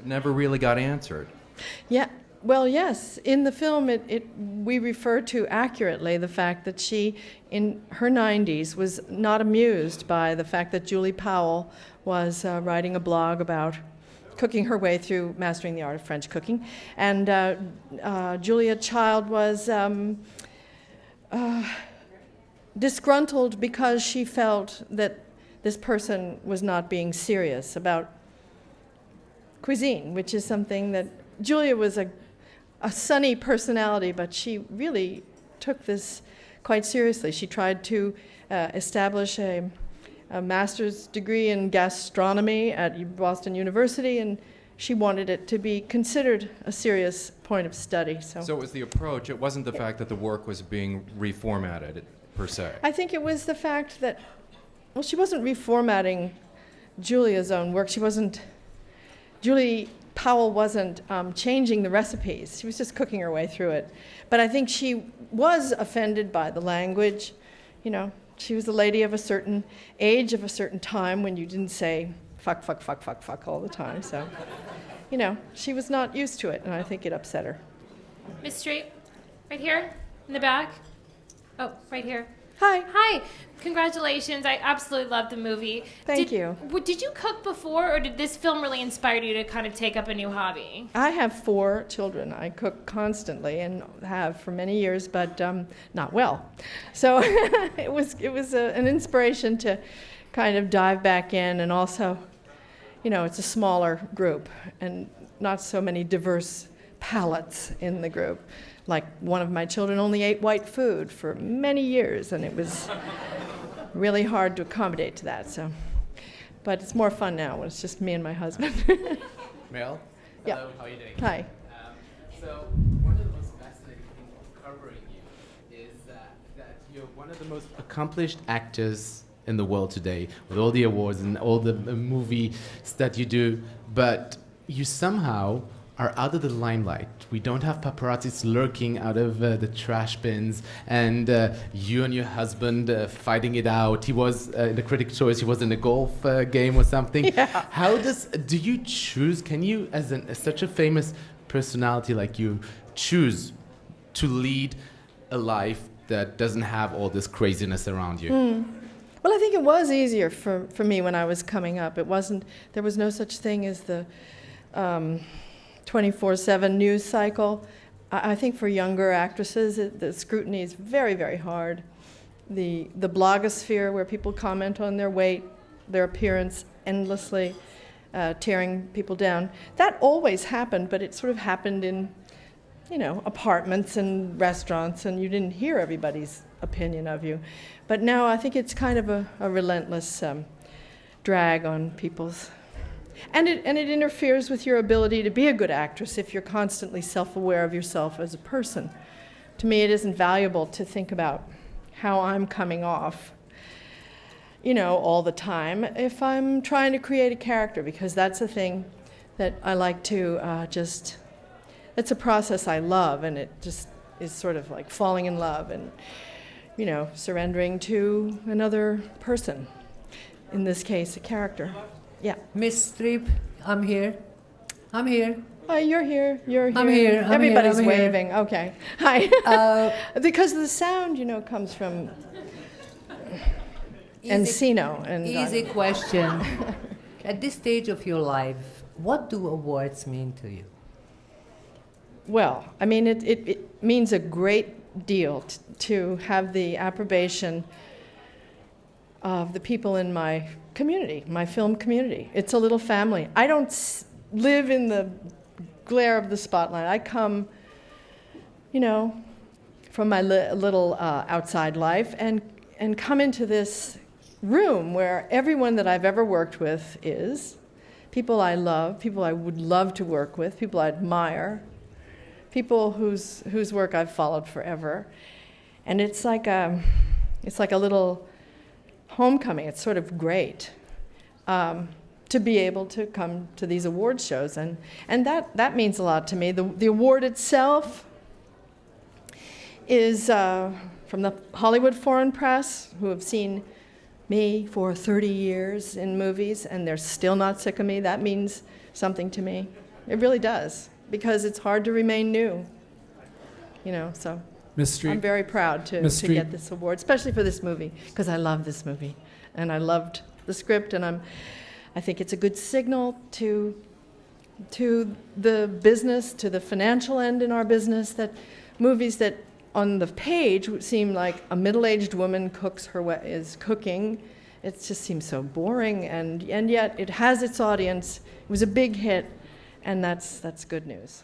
never really got answered. Yeah, well, yes. In the film, we refer to accurately the fact that she, in her 90s, was not amused by the fact that Julie Powell was writing a blog about cooking her way through mastering the art of French cooking. And Julia Child was disgruntled because she felt that this person was not being serious about cuisine, which is something that Julia was a sunny personality, but she really took this quite seriously. She tried to establish a master's degree in gastronomy at Boston University, and she wanted it to be considered a serious point of study. So it was the approach. It wasn't the fact that the work was being reformatted, per se. I think it was the fact that, well, she wasn't reformatting Julia's own work. Julie Powell wasn't changing the recipes. She was just cooking her way through it. But I think she was offended by the language. You know, she was a lady of a certain age, of a certain time, when you didn't say fuck, fuck, fuck, fuck, fuck all the time. So, you know, she was not used to it, and I think it upset her. Miss Streep, right here, in the back. Oh, right here. Hi. Hi. Congratulations. I absolutely loved the movie. Thank you. Did you cook before, or did this film really inspire you to kind of take up a new hobby? I have 4 children. I cook constantly and have for many years, but not well. So it was an inspiration to kind of dive back in, and also, you know, it's a smaller group and not so many diverse palates in the group. Like, one of my children only ate white food for many years, and it was really hard to accommodate to that. So, but it's more fun now when it's just me and my husband. Meryl? Yeah. Hello, how are you doing? Hi. So one of the most fascinating things of covering you is that you're one of the most accomplished actors in the world today, with all the awards and all the movies that you do, but you somehow are out of the limelight. We don't have paparazzis lurking out of the trash bins, and you and your husband fighting it out. He was in the Critics' Choice. He was in a golf game or something. Yeah. Do you choose? Can you, as such a famous personality like you, choose to lead a life that doesn't have all this craziness around you? Well, I think it was easier for me when I was coming up. There was no such thing as the 24/7 news cycle. I think for younger actresses, the scrutiny is very, very hard. The blogosphere, where people comment on their weight, their appearance, endlessly tearing people down, that always happened, but it sort of happened in, you know, apartments and restaurants, and you didn't hear everybody's opinion of you. But now I think it's kind of a relentless drag on people's. And it interferes with your ability to be a good actress if you're constantly self-aware of yourself as a person. To me, it isn't valuable to think about how I'm coming off, you know, all the time if I'm trying to create a character, because that's a thing that I like to it's a process I love, and it just is sort of like falling in love and, you know, surrendering to another person, in this case, a character. Yeah. Miss Streep, I'm here. I'm here. Hi, you're here. You're here. I'm here. Everybody's I'm here. waving. Okay. Hi. Because the sound, you know, comes from Encino. And easy question. At this stage of your life, what do awards mean to you? Well, I mean, it means a great deal to have the approbation of the people in my community, my film community. It's a little family. I don't live in the glare of the spotlight. I come, you know, from my little outside life and come into this room where everyone that I've ever worked with is people I love, people I would love to work with, people I admire, people whose work I've followed forever. And it's like a little homecoming. It's sort of great to be able to come to these award shows, and that means a lot to me. The award itself is from the Hollywood Foreign Press, who have seen me for 30 years in movies, and they're still not sick of me. That means something to me. It really does, because it's hard to remain new. You know, so Miss I'm Streep, very proud to Miss Streep. get this award, especially for this movie, because I love this movie, and I loved the script, and I think it's a good signal to the business, to the financial end in our business, that movies that on the page would seem like a middle-aged woman is cooking. It just seems so boring, and yet it has its audience. It was a big hit, and that's good news.